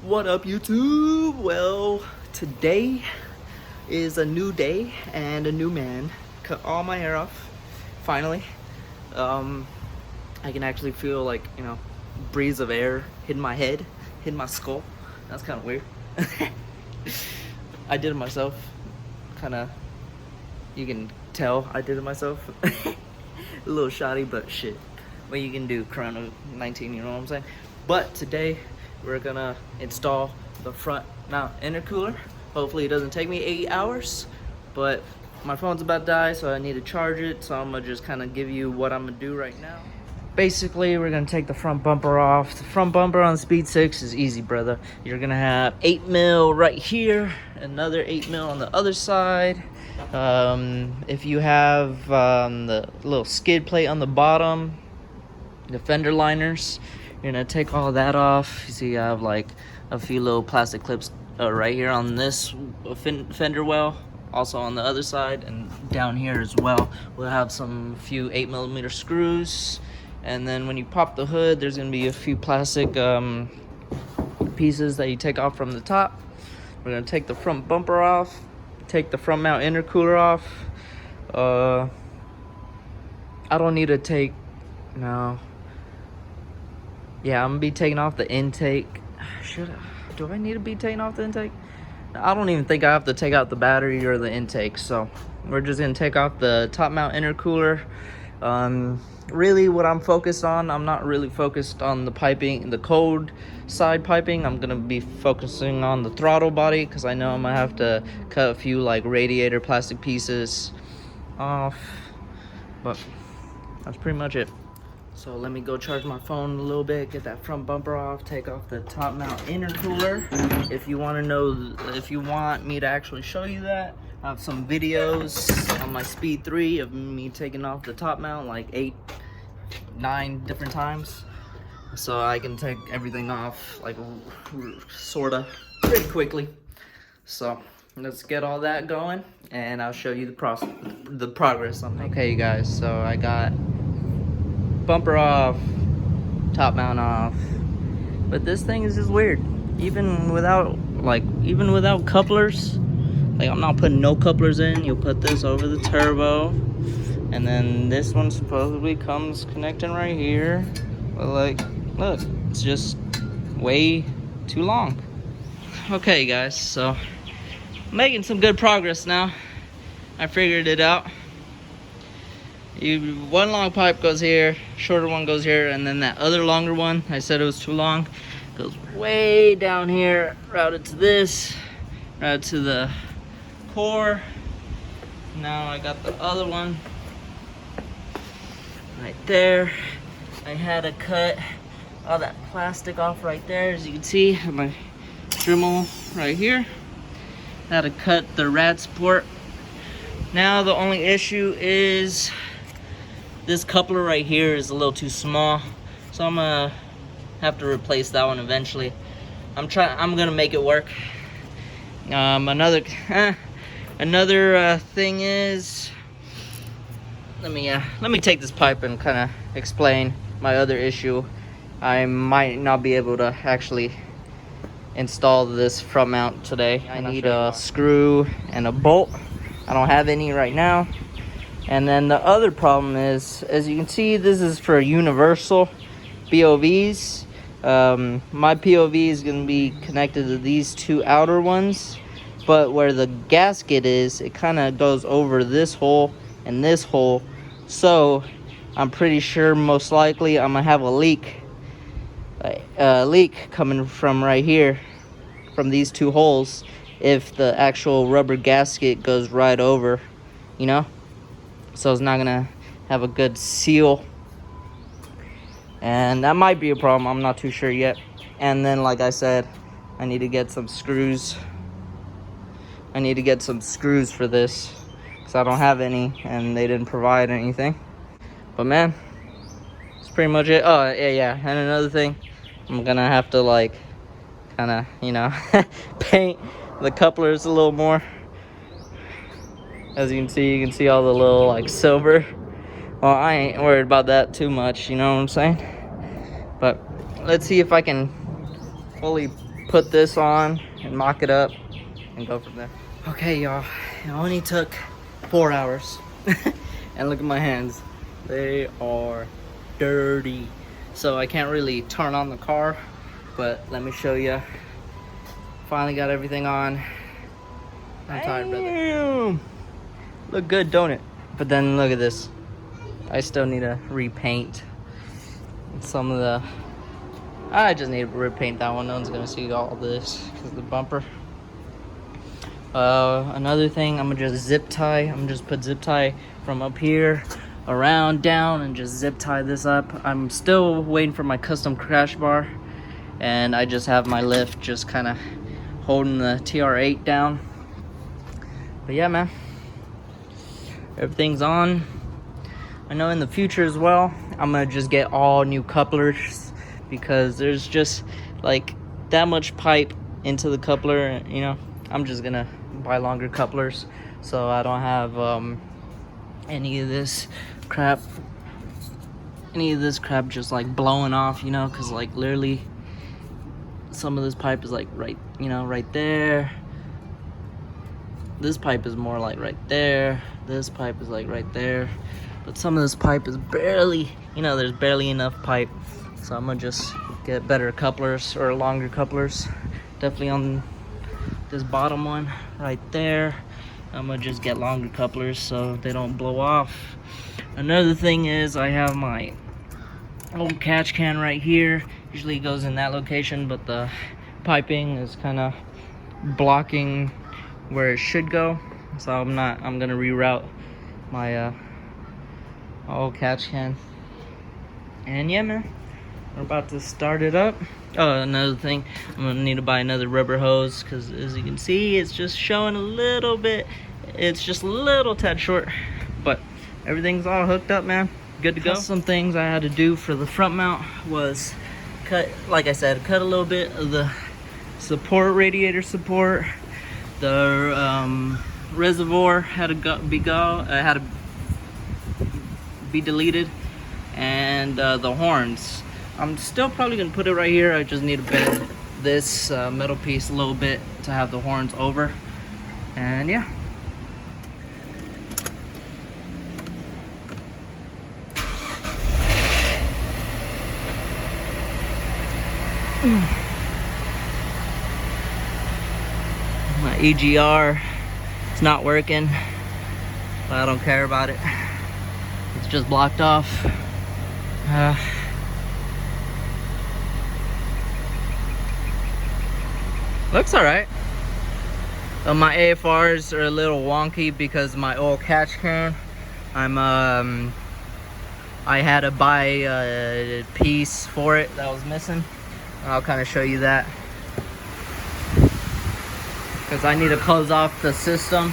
What up, YouTube? Well, today is a new day and a new man. Cut all my hair off, finally. I can actually feel like, breeze of air hitting my head, hitting my skull. That's kind of weird. I did it myself. You can tell I did it myself. A little shoddy, but shit. What you can do, Corona 19, you know what I'm saying? But today, we're gonna install the front mount intercooler. Hopefully it doesn't take me 8 hours, but my phone's about to die, so I need to charge it. So I'm gonna just kind of give you what I'm gonna do right now. Basically, we're gonna take the front bumper off. The front bumper on Speed 6 is easy, brother. You're gonna have 8 mil right here, another 8 mil on the other side. If you have the little skid plate on the bottom, the fender liners, you're gonna take all that off. You see, you have like a few little plastic clips right here on this fender well, also on the other side, and down here as well. We'll have some few 8mm screws, and then when you pop the hood, there's gonna be a few plastic pieces that you take off from the top. We're gonna take the front bumper off, take the front mount intercooler off. I don't need to take, no. Yeah, I'm gonna be taking off the intake. Do I need to be taking off the intake? I don't even think I have to take out the battery or the intake. So we're just gonna take off the top mount intercooler. Really what I'm focused on, I'm not really focused on the piping, the cold side piping. I'm gonna be focusing on the throttle body, because I know I'm gonna have to cut a few like radiator plastic pieces off. But that's pretty much it. So let me go charge my phone a little bit, get that front bumper off, take off the top mount intercooler. If you want to know, if you want me to actually show you that, I have some videos on my Speed 3 of me taking off the top mount like 8, 9 different times. So I can take everything off like sorta pretty quickly. So let's get all that going, and I'll show you the progress I'm making. Okay, you guys, so I got bumper off, top mount off, but this thing is just weird. Even without couplers, like I'm not putting no couplers in. You'll put this over the turbo, and then this one supposedly comes connecting right here, but like, look, it's just way too long. Okay guys, so making some good progress now. I figured it out. One long pipe goes here, shorter one goes here, and then that other longer one, I said it was too long, goes way down here, routed to this, routed to the core. Now I got the other one right there. I had to cut all that plastic off right there, as you can see, my Dremel right here. I had to cut the rad support. Now the only issue is this coupler right here is a little too small, so I'm gonna have to replace that one eventually. I'm gonna make it work. Another thing is, let me take this pipe and kind of explain my other issue. I might not be able to actually install this front mount today. I need a screw and a bolt. I don't have any right now. And then the other problem is, as you can see, this is for universal POVs. My POV is going to be connected to these two outer ones, but where the gasket is, it kind of goes over this hole and this hole. So I'm pretty sure most likely I'm going to have a leak coming from right here, from these two holes, if the actual rubber gasket goes right over, you know? So it's not gonna have a good seal, and that might be a problem. I'm not too sure yet. And then, like I said, I need to get some screws. I need to get some screws for this, because I don't have any, and they didn't provide anything. But man, that's pretty much it. Oh yeah, and another thing, I'm gonna have to like kind of, paint the couplers a little more. As you can see all the little like silver. Well, I ain't worried about that too much, you know what I'm saying? But let's see if I can fully put this on and mock it up and go from there. Okay, y'all, it only took 4 hours. And look at my hands, they are dirty. So I can't really turn on the car, but let me show you. Finally got everything on. I'm tired, brother. Look good, don't it? But then look at this. I still need to repaint some of the... I just need to repaint that one. No one's gonna see all this because of the bumper. Another thing, I'm gonna just zip tie. I'm gonna just put zip tie from up here around down and just zip tie this up. I'm still waiting for my custom crash bar, and I just have my lift just kind of holding the TR8 down. But yeah, man, everything's on. I know in the future as well, I'm gonna just get all new couplers because there's just like that much pipe into the coupler, you know. I'm just gonna buy longer couplers so I don't have any of this crap just like blowing off, you know, because like literally some of this pipe is like right, you know, right there. This pipe is more like right there. This pipe is like right there. But some of this pipe is barely, you know, there's barely enough pipe. So I'm gonna just get better couplers or longer couplers. Definitely on this bottom one right there. I'm gonna just get longer couplers so they don't blow off. Another thing is I have my old catch can right here. Usually it goes in that location, but the piping is kind of blocking where it should go. So I'm gonna reroute my old catch can. And yeah, man, we're about to start it up. Oh, another thing, I'm gonna need to buy another rubber hose because as you can see, it's just showing a little bit. It's just a little tad short, but everything's all hooked up, man. Good to go. Some things I had to do for the front mount was cut, like I said, cut a little bit of the support, radiator support. The reservoir had to be deleted, and the horns. I'm still probably gonna put it right here. I just need to bend this metal piece a little bit to have the horns over, and yeah. My EGR, it's not working, but I don't care about it. It's just blocked off. Looks alright. My AFRs are a little wonky because my old catch can. I had to buy a piece for it that was missing. I'll kind of show you that. Because I need to close off the system.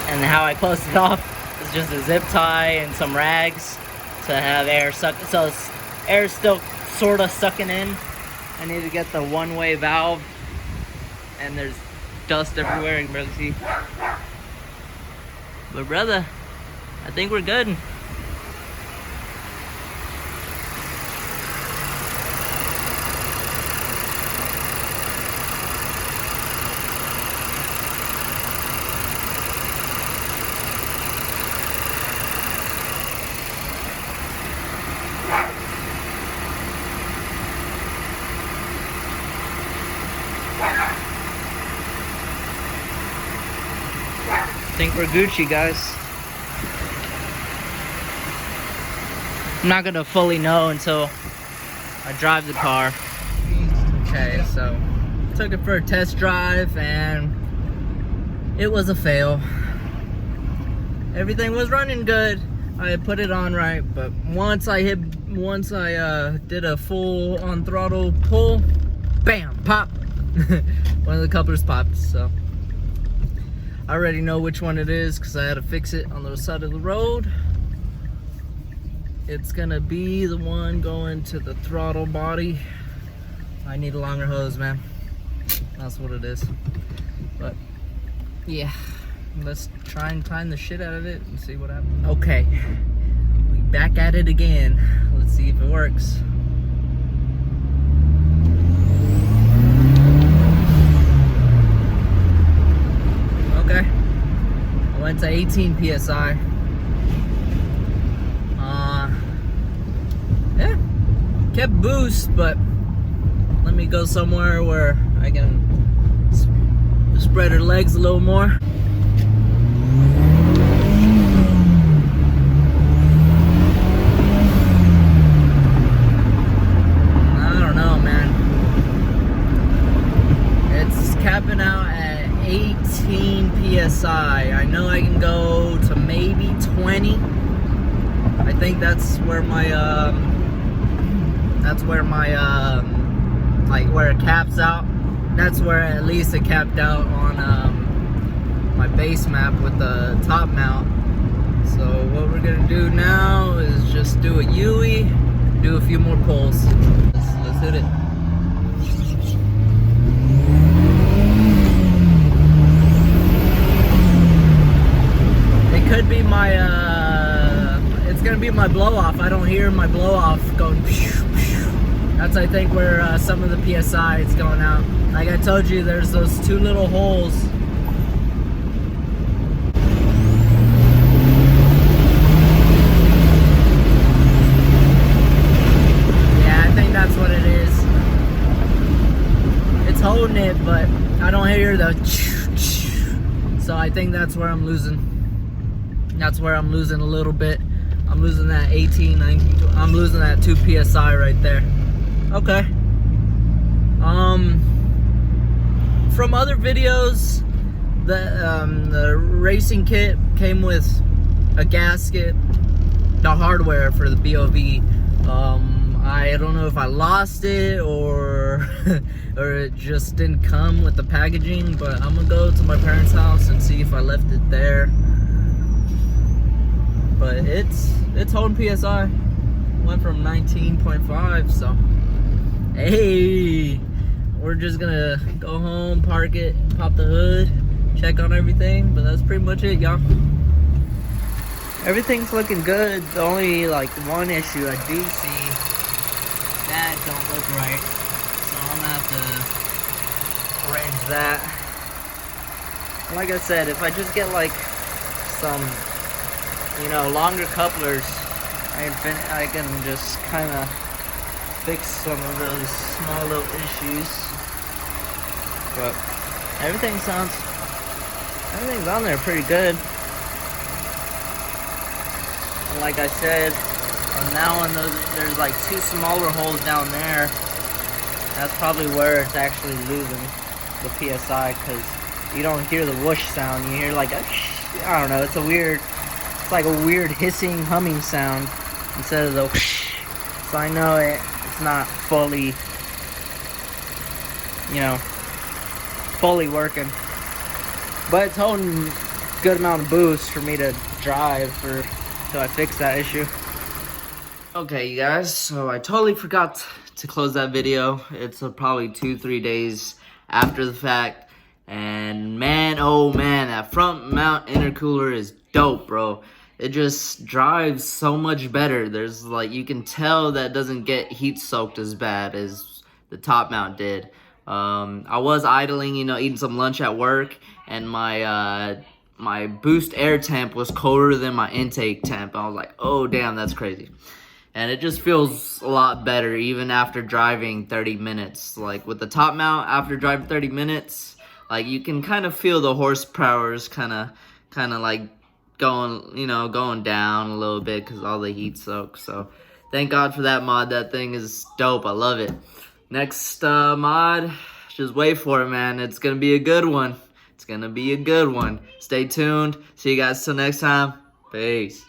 And how I close it off is just a zip tie and some rags to have air suck. So air is still sort of sucking in. I need to get the one-way valve, and there's dust everywhere. You can barely see. But brother, I think we're good. I think we're Gucci, guys. I'm not gonna fully know until I drive the car. Okay, so took it for a test drive and it was a fail. Everything was running good. I put it on right, but once I did a full on throttle pull, bam, pop. One of the couplers popped, so I already know which one it is because I had to fix it on the side of the road. It's gonna be the one going to the throttle body. I need a longer hose, man. That's what it is. But yeah, let's try and time the shit out of it and see what happens. Okay, we back at it again. Let's see if it works. 18 psi. Yeah, kept boost, but let me go somewhere where I can spread her legs a little more. I don't know, man. It's capping out at 18 psi. I know I can go to maybe 20. I think that's where my like where it caps out. That's where at least it capped out on my base map with the top mount. So what we're gonna do now is just do a UE, do a few more pulls. Let's hit it. It could be my it's gonna be my blow off. I don't hear my blow off going. That's, I think, where some of the PSI is going out. Like I told you, there's those two little holes. Yeah, I think that's what it is. It's holding it, but I don't hear the. So I think that's where I'm losing. That's where I'm losing a little bit. I'm losing that 18, 19, 20. I'm losing that 2 PSI right there. Okay. From other videos, the racing kit came with a gasket, the hardware for the BOV. I don't know if I lost it or or it just didn't come with the packaging, but I'm gonna go to my parents' house and see if I left it there. But it's holding PSI. Went from 19.5, so hey, we're just gonna go home, park it, pop the hood, check on everything, but that's pretty much it, y'all. Everything's looking good. The only like one issue I do see, that don't look right, so I'm gonna have to arrange that. Like I said, if I just get like some, you know, longer couplers, I can just kind of fix some of those small little issues. But everything's on there pretty good. And like I said, on that one, there's like 2 smaller holes down there. That's probably where it's actually losing the PSI, because you don't hear the whoosh sound. You hear like a, I don't know, it's like a weird hissing, humming sound instead of the whoosh. So I know it's not fully, you know, fully working, but it's holding good amount of boost for me to drive till I fix that issue. Okay, you guys, so I totally forgot to close that video. It's probably 2-3 days after the fact, and man, oh man, that front mount intercooler is dope, bro. It just drives so much better. There's like, you can tell that doesn't get heat soaked as bad as the top mount did. I was idling, you know, eating some lunch at work, and my my boost air temp was colder than my intake temp. I was like, oh damn, that's crazy. And it just feels a lot better even after driving 30 minutes. Like with the top mount, after driving 30 minutes, like you can kind of feel the horsepower's kind of like going, you know, going down a little bit because all the heat soak. So thank God for that mod. That thing is dope. I love it. Next mod, just wait for it, man. It's gonna be a good one. It's gonna be a good one. Stay tuned. See you guys till next time. Peace.